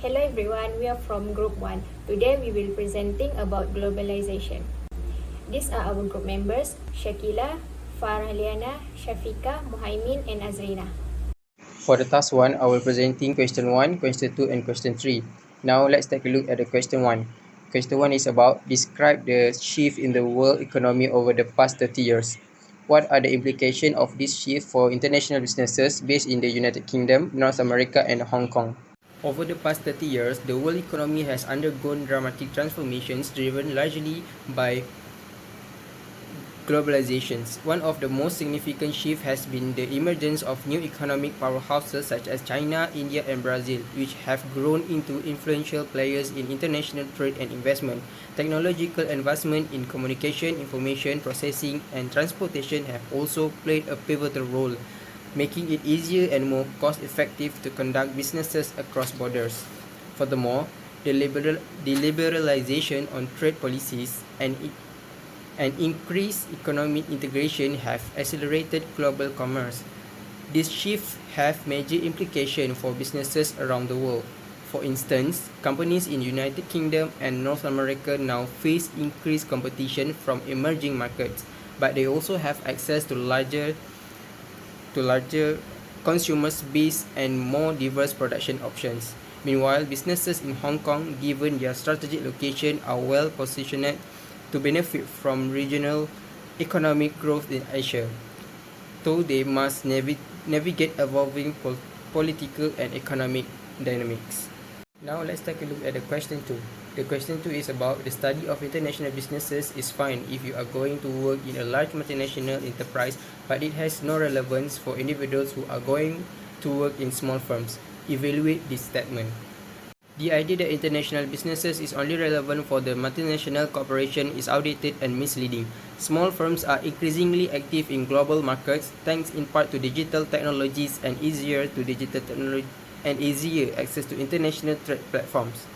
Hello everyone, we are from Group 1. Today we will presenting about globalization. These are our group members, SYAQILLA, Farah, Liyana, SHAFIQAH, MUHAIMIN and AZRINAH. For the task 1, I will presenting question 1, question 2 and question 3. Now let's take a look at the question 1. Question 1 is about describe the shift in the world economy over the past 30 years. What are the implications of this shift for international businesses based in the United Kingdom, North America and Hong Kong? Over the past 30 years, the world economy has undergone dramatic transformations driven largely by globalizations. One of the most significant shifts has been the emergence of new economic powerhouses such as China, India and Brazil, which have grown into influential players in international trade and investment. Technological advancement in communication, information processing and transportation have also played a pivotal role, making it easier and more cost-effective to conduct businesses across borders. Furthermore, the liberalization on trade policies and increased economic integration have accelerated global commerce. These shifts have major implications for businesses around the world. For instance, companies in the United Kingdom and North America now face increased competition from emerging markets, but they also have access to larger consumer base and more diverse production options. Meanwhile, businesses in Hong Kong, given their strategic location, are well positioned to benefit from regional economic growth in Asia, though they must navigate evolving political and economic dynamics. Now let's take a look at the question 2. The question 2 is about the study of international businesses is fine if you are going to work in a large multinational enterprise, but it has no relevance for individuals who are going to work in small firms. Evaluate this statement. The idea that international businesses is only relevant for the multinational corporation is outdated and misleading. Small firms are increasingly active in global markets thanks in part to digital technologies and easier access to international trade platforms.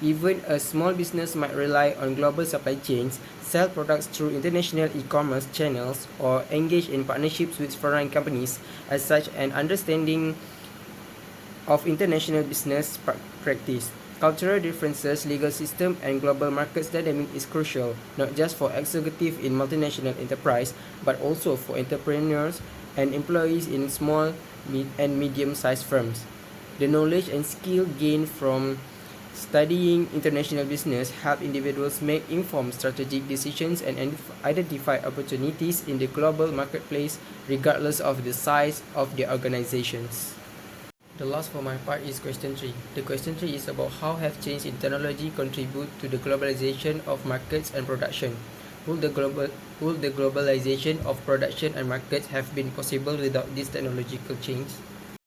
Even a small business might rely on global supply chains, sell products through international e-commerce channels, or engage in partnerships with foreign companies. As such, an understanding of international business practice, cultural differences, legal system, and global markets dynamic is crucial, not just for executives in multinational enterprise, but also for entrepreneurs and employees in small and medium-sized firms. The knowledge and skill gained from studying international business help individuals make informed strategic decisions and identify opportunities in the global marketplace regardless of the size of their organizations. The last for my part is question 3. The question 3 is about how have change in technology contribute to the globalization of markets and production. Would the globalization of production and markets have been possible without this technological change?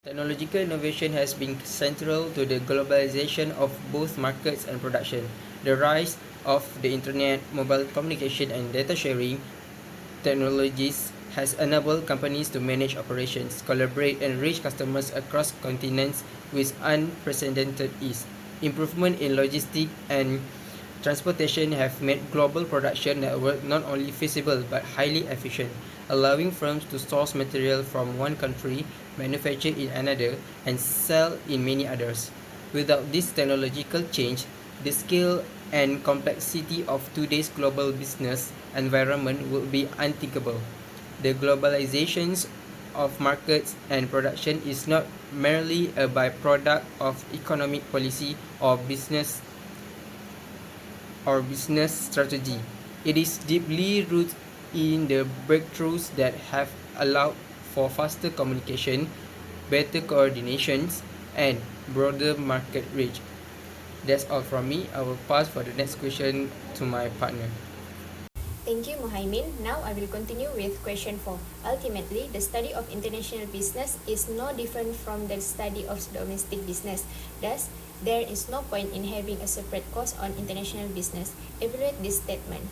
Technological innovation has been central to the globalization of both markets and production. The rise of the internet, mobile communication and data sharing technologies has enabled companies to manage operations, collaborate and reach customers across continents with unprecedented ease. Improvement in logistics and transportation have made global production network not only feasible but highly efficient, allowing firms to source material from one country, manufacture in another, and sell in many others. Without this technological change, the scale and complexity of today's global business environment would be unthinkable. The globalization of markets and production is not merely a byproduct of economic policy or business strategy. It is deeply rooted in the breakthroughs that have allowed for faster communication, better coordinations, and broader market reach. That's all from me. I will pass for the next question to my partner. Thank you, Muhaimin. Now I will continue with question 4. Ultimately, the study of international business is no different from the study of domestic business. Thus, there is no point in having a separate course on international business. Evaluate this statement.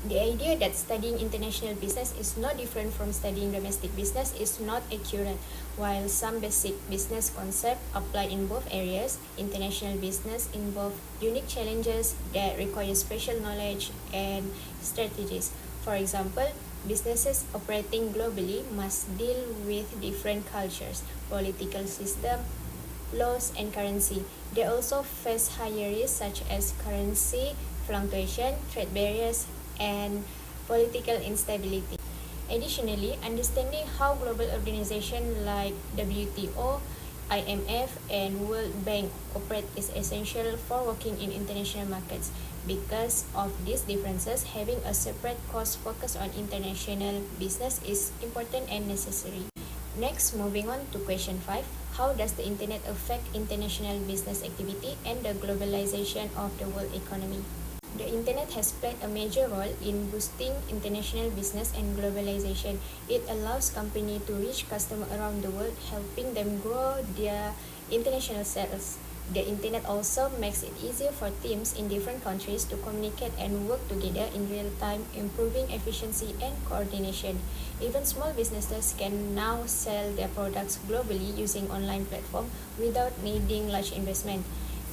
The idea that studying international business is no different from studying domestic business is not accurate. While some basic business concepts apply in both areas, international business involves unique challenges that require special knowledge and strategies. For example, businesses operating globally must deal with different cultures, political systems, laws, and currency. They also face higher risks such as currency fluctuation, trade barriers, and political instability. Additionally, understanding how global organizations like WTO, IMF, and World Bank operate is essential for working in international markets. Because of these differences, having a separate course focused on international business is important and necessary. Next, moving on to question 5. How does the internet affect international business activity and the globalization of the world economy? The internet has played a major role in boosting international business and globalization. It allows companies to reach customers around the world, helping them grow their international sales. The internet also makes it easier for teams in different countries to communicate and work together in real time, improving efficiency and coordination. Even small businesses can now sell their products globally using online platforms without needing large investment.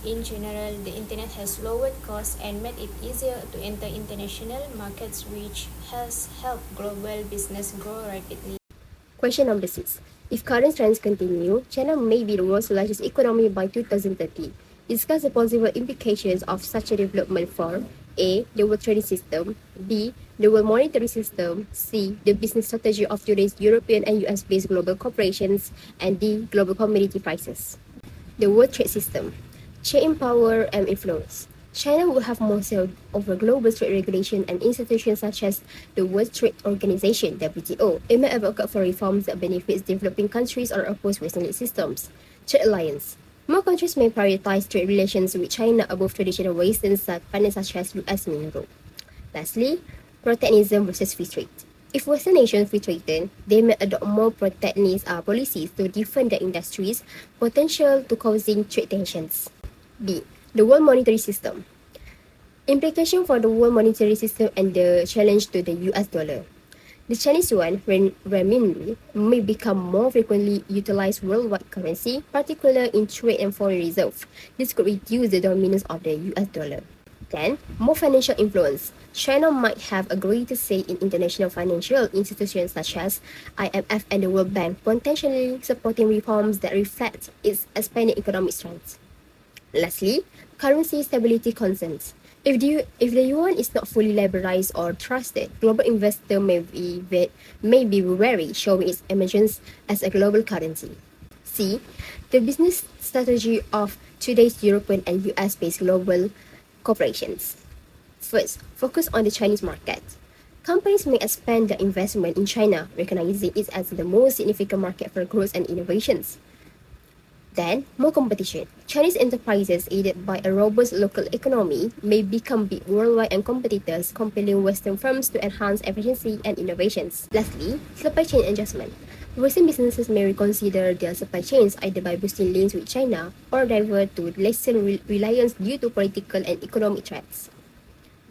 In general, the internet has lowered costs and made it easier to enter international markets, which has helped global business grow rapidly. Question number 6. If current trends continue, China may be the world's largest economy by 2030. Discuss the possible implications of such a development for A. The world trading system, B. The world monetary system, C. The business strategy of today's European and US-based global corporations, and D. Global commodity prices. The world trade system. Chain power and influence. China will have more say over global trade regulation and institutions such as the World Trade Organization (WTO). It may advocate for reforms that benefits developing countries or oppose Western systems. Trade alliance. More countries may prioritize trade relations with China above traditional Western partners such as US and Europe. Lastly, protectionism versus free trade. If Western nations free trade, they may adopt more protectionist policies to defend their industries, potential to causing trade tensions. B. The world monetary system. Implication for the world monetary system and the challenge to the US dollar. The Chinese yuan, renminbi, may become more frequently utilized worldwide currency, particularly in trade and foreign reserve. This could reduce the dominance of the US dollar. Then, more financial influence. China might have a greater say in international financial institutions such as IMF and the World Bank, potentially supporting reforms that reflect its expanding economic strength. Lastly, currency stability concerns. If the yuan is not fully liberalized or trusted, global investors may be wary, showing its emergence as a global currency. C. The business strategy of today's European and US-based global corporations. First, focus on the Chinese market. Companies may expand their investment in China, recognizing it as the most significant market for growth and innovations. Then, more competition. Chinese enterprises, aided by a robust local economy, may become big worldwide and competitors, compelling Western firms to enhance efficiency and innovations. Lastly, supply chain adjustment. Western businesses may reconsider their supply chains either by boosting links with China or divert to lessen reliance due to political and economic threats.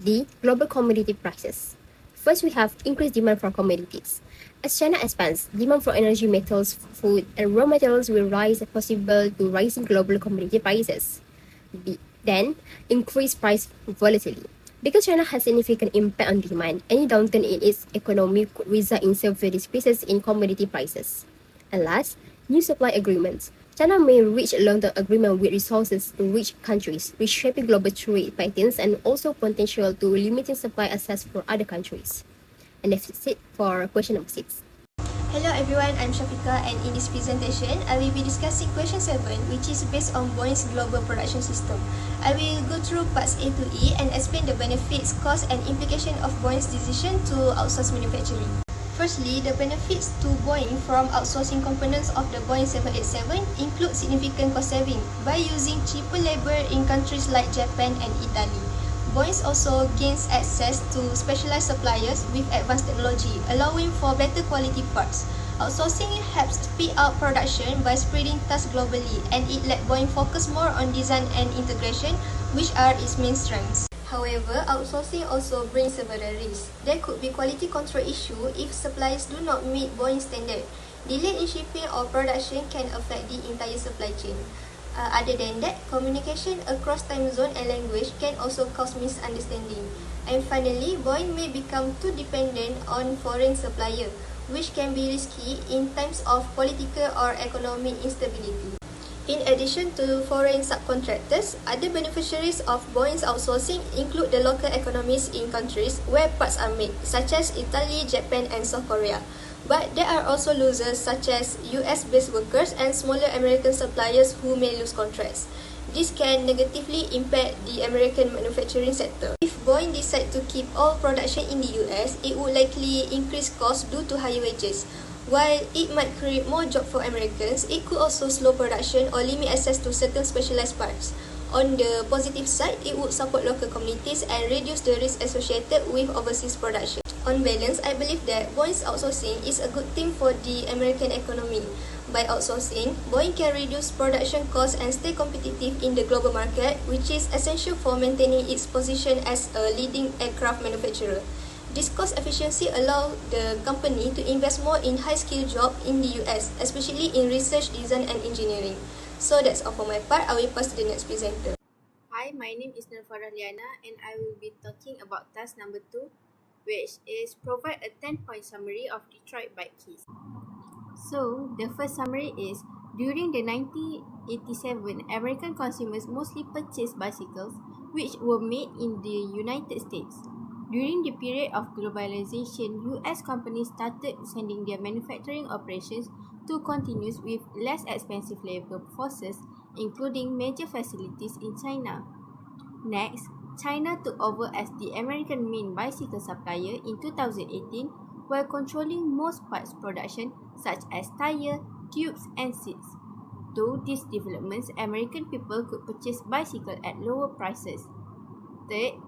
D. Global commodity prices. First, we have increased demand for commodities. As China expands, demand for energy, metals, food, and raw materials will rise, possible to rising global commodity prices. Then, increased price volatility. Because China has significant impact on demand, any downturn in its economy could result in severe decreases in commodity prices. And last, new supply agreements. China may reach a long-term agreement with resource-rich countries, reshaping global trade patterns and also potential to limiting supply access for other countries. And that's it for question number 6. Hello everyone, I'm SHAFIQAH, and in this presentation, I will be discussing question 7, which is based on Boeing's global production system. I will go through parts A to E and explain the benefits, costs, and implication of Boeing's decision to outsource manufacturing. Firstly, the benefits to Boeing from outsourcing components of the Boeing 787 include significant cost saving by using cheaper labor in countries like Japan and Italy. Boeing also gains access to specialized suppliers with advanced technology, allowing for better quality parts. Outsourcing helps speed up production by spreading tasks globally, and it let Boeing focus more on design and integration, which are its main strengths. However, outsourcing also brings several risks. There could be quality control issues if suppliers do not meet Boeing standard. Delay in shipping or production can affect the entire supply chain. Other than that, communication across time zone and language can also cause misunderstanding. And finally, Boeing may become too dependent on foreign suppliers, which can be risky in times of political or economic instability. In addition to foreign subcontractors, other beneficiaries of Boeing's outsourcing include the local economies in countries where parts are made, such as Italy, Japan, and South Korea. But there are also losers such as US-based workers and smaller American suppliers who may lose contracts. This can negatively impact the American manufacturing sector. If Boeing decides to keep all production in the US, it would likely increase costs due to higher wages. While it might create more jobs for Americans, it could also slow production or limit access to certain specialized parts. On the positive side, it would support local communities and reduce the risk associated with overseas production. On balance, I believe that Boeing's outsourcing is a good thing for the American economy. By outsourcing, Boeing can reduce production costs and stay competitive in the global market, which is essential for maintaining its position as a leading aircraft manufacturer. This cost efficiency allows the company to invest more in high-skilled jobs in the US, especially in research, design, and engineering. So that's all for my part. I will pass to the next presenter. Hi, my name is Farah Liyana and I will be talking about task number 2, which is provide a 10-point summary of Detroit bike case. So, the first summary is, during the 1987, American consumers mostly purchased bicycles which were made in the United States. During the period of globalization, US companies started sending their manufacturing operations to countries with less expensive labor forces, including major facilities in China. Next, China took over as the American main bicycle supplier in 2018 while controlling most parts production such as tire, tubes, and seats. Through these developments, American people could purchase bicycles at lower prices. Third,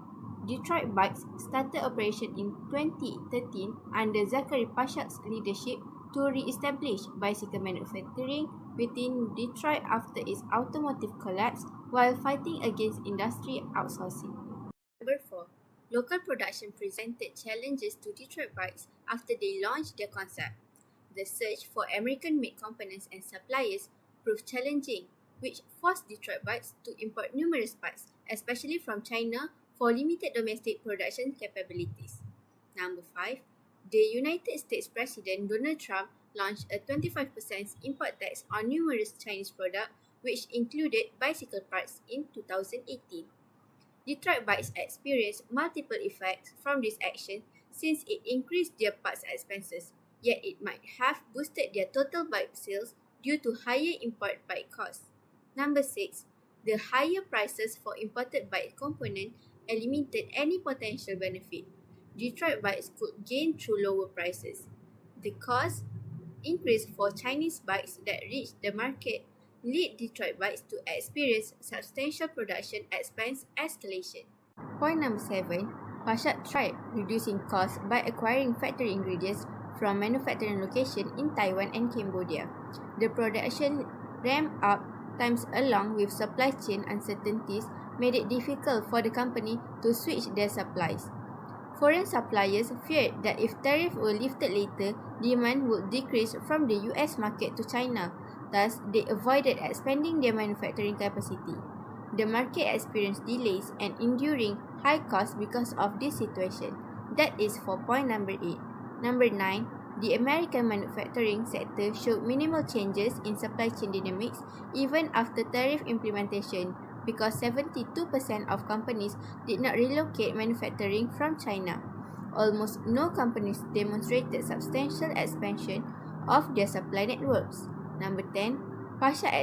Detroit Bikes started operation in 2013 under Zachary Pashak's leadership to re-establish bicycle manufacturing within Detroit after its automotive collapse while fighting against industry outsourcing. Number 4. Local production presented challenges to Detroit Bikes after they launched their concept. The search for American-made components and suppliers proved challenging, which forced Detroit Bikes to import numerous parts, especially from China, for limited domestic production capabilities. Number 5. The United States President Donald Trump launched a 25% import tax on numerous Chinese products, which included bicycle parts in 2018. Detroit Bikes experienced multiple effects from this action since it increased their parts expenses, yet it might have boosted their total bike sales due to higher import bike costs. Number 6. The higher prices for imported bike components eliminated any potential benefit. Detroit Bikes could gain through lower prices. The cost increase for Chinese bikes that reached the market lead Detroit Bikes to experience substantial production expense escalation. Point number 7. Pashak tried reducing costs by acquiring factory ingredients from manufacturing locations in Taiwan and Cambodia. The production ramp-up times along with supply chain uncertainties made it difficult for the company to switch their supplies. Foreign suppliers feared that if tariffs were lifted later, demand would decrease from the US market to China. Thus, they avoided expanding their manufacturing capacity. The market experienced delays and enduring high costs because of this situation. That is for point number 8. Number 9. The American manufacturing sector showed minimal changes in supply chain dynamics even after tariff implementation, because 72% of companies did not relocate manufacturing from China. Almost no companies demonstrated substantial expansion of their supply networks. Number 10. Pashak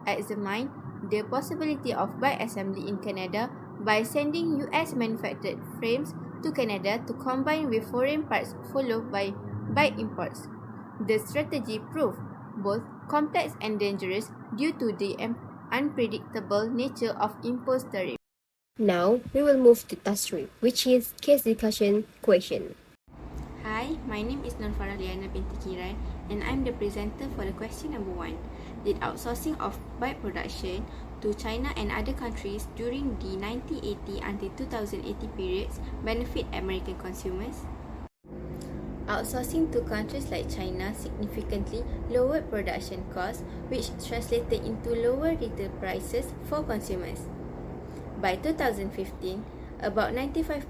examined the possibility of bike assembly in Canada by sending US manufactured frames to Canada to combine with foreign parts followed by bike imports. The strategy proved both complex and dangerous due to the unpredictable nature of imposed tariffs. Now, we will move to task 3, which is case discussion question. Hi, my name is Farah BINTI KHIRAN and I'm the presenter for the question number 1. Did outsourcing of bike production to China and other countries during the 1980 until 2080 periods benefit American consumers? Outsourcing to countries like China significantly lowered production costs, which translated into lower retail prices for consumers. By 2015, about 95%